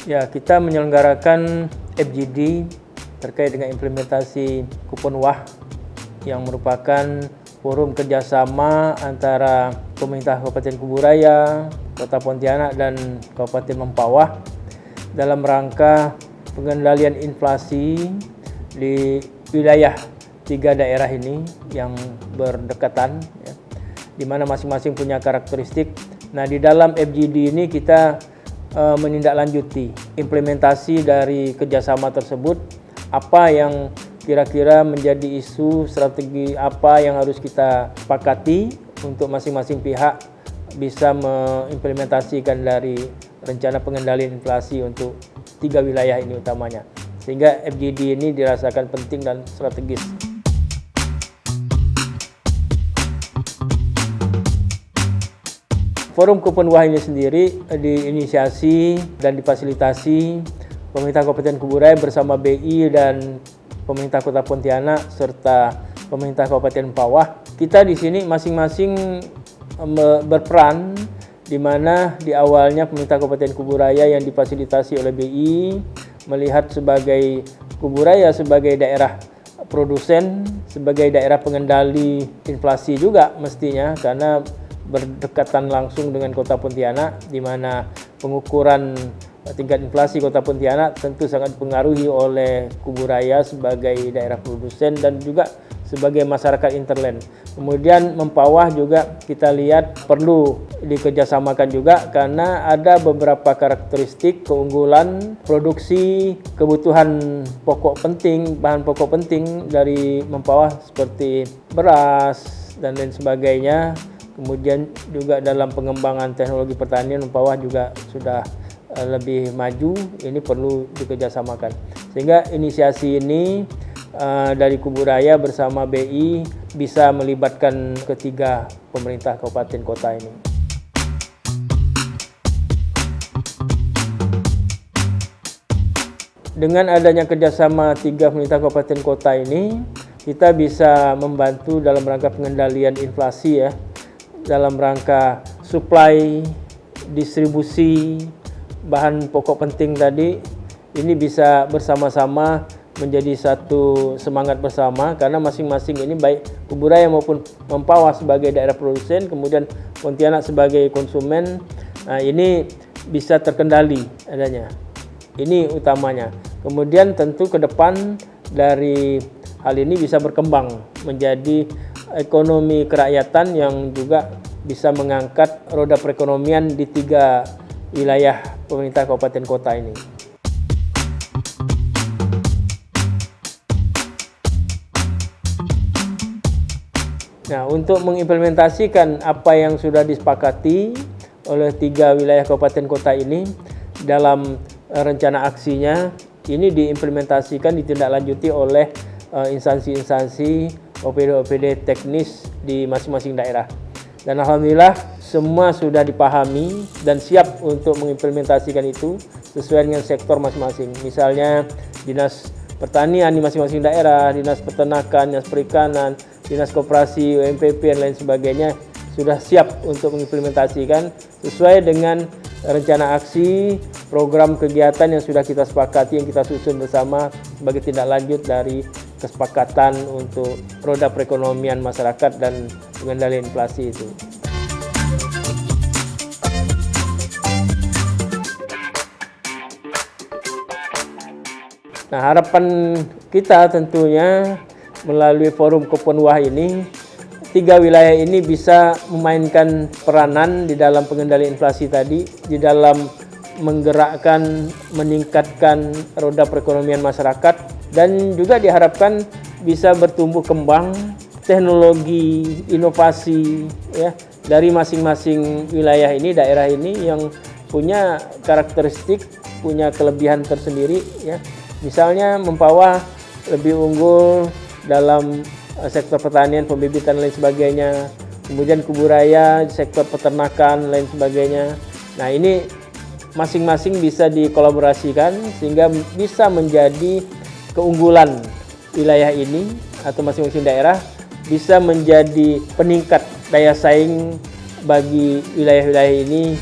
Ya, kita menyelenggarakan FGD terkait dengan implementasi kupon WAH yang merupakan forum kerjasama antara pemerintah Kabupaten Kuburaya, Kota Pontianak dan Kabupaten Mempawah dalam rangka pengendalian inflasi di wilayah 3 daerah ini yang berdekatan, ya, di mana masing-masing punya karakteristik. Nah, di dalam FGD ini kita menindaklanjuti implementasi dari kerjasama tersebut, apa yang kira-kira menjadi isu strategi apa yang harus kita sepakati untuk masing-masing pihak bisa mengimplementasikan dari rencana pengendalian inflasi untuk 3 wilayah ini utamanya. Sehingga FGD ini dirasakan penting dan strategis. Forum Kupon WAH ini sendiri diinisiasi dan difasilitasi pemerintah Kabupaten Kuburaya bersama BI dan pemerintah Kota Pontianak serta pemerintah Kabupaten Mempawah. Kita di sini masing-masing berperan, di mana di awalnya pemerintah Kabupaten Kuburaya yang difasilitasi oleh BI melihat sebagai Kuburaya sebagai daerah produsen, sebagai daerah pengendali inflasi juga mestinya, karena berdekatan langsung dengan Kota Pontianak, di mana pengukuran tingkat inflasi Kota Pontianak tentu sangat dipengaruhi oleh Kuburaya sebagai daerah produsen dan juga sebagai masyarakat interland. Kemudian Mempawah juga kita lihat perlu dikerjasamakan juga karena ada beberapa karakteristik keunggulan produksi kebutuhan pokok penting, bahan pokok penting dari Mempawah seperti beras dan lain sebagainya. Kemudian juga dalam pengembangan teknologi pertanian Mempawah juga sudah lebih maju, ini perlu dikerjasamakan. Sehingga inisiasi ini dari Kuburaya bersama BI bisa melibatkan ketiga pemerintah kabupaten kota ini. Dengan adanya kerjasama 3 pemerintah kabupaten kota ini, kita bisa membantu dalam rangka pengendalian inflasi, ya, dalam rangka supply, distribusi bahan pokok penting tadi, ini bisa bersama-sama menjadi satu semangat bersama, karena masing-masing ini baik Kuburaya maupun Mempawah sebagai daerah produsen, kemudian Pontianak sebagai konsumen, nah ini bisa terkendali adanya. Ini utamanya. Kemudian tentu ke depan dari hal ini bisa berkembang menjadi ekonomi kerakyatan yang juga bisa mengangkat roda perekonomian di 3 wilayah pemerintah kabupaten kota ini. Nah, untuk mengimplementasikan apa yang sudah disepakati oleh 3 wilayah kabupaten kota ini dalam rencana aksinya, ini diimplementasikan, ditindaklanjuti oleh instansi-instansi OPD-OPD teknis di masing-masing daerah. Dan alhamdulillah semua sudah dipahami dan siap untuk mengimplementasikan itu sesuai dengan sektor masing-masing. Misalnya Dinas Pertanian di masing-masing daerah, Dinas Peternakan, Dinas Perikanan, Dinas Koperasi, UMPP dan lain sebagainya sudah siap untuk mengimplementasikan sesuai dengan rencana aksi, program kegiatan yang sudah kita sepakati, yang kita susun bersama sebagai tindak lanjut dari kesepakatan untuk roda perekonomian masyarakat dan pengendalian inflasi itu. Nah, harapan kita tentunya melalui forum Kupon WAH ini, 3 wilayah ini bisa memainkan peranan di dalam pengendalian inflasi tadi, di dalam menggerakkan, meningkatkan roda perekonomian masyarakat, dan juga diharapkan bisa bertumbuh kembang teknologi, inovasi, ya, dari masing-masing wilayah ini, daerah ini yang punya karakteristik, punya kelebihan tersendiri, ya. Misalnya Mempawah lebih unggul dalam sektor pertanian, pembibitan dan lain sebagainya. Kemudian Kuburaya sektor peternakan lain sebagainya. Nah, ini masing-masing bisa dikolaborasikan sehingga bisa menjadi keunggulan wilayah ini atau masing-masing daerah, bisa menjadi peningkat daya saing bagi wilayah-wilayah ini.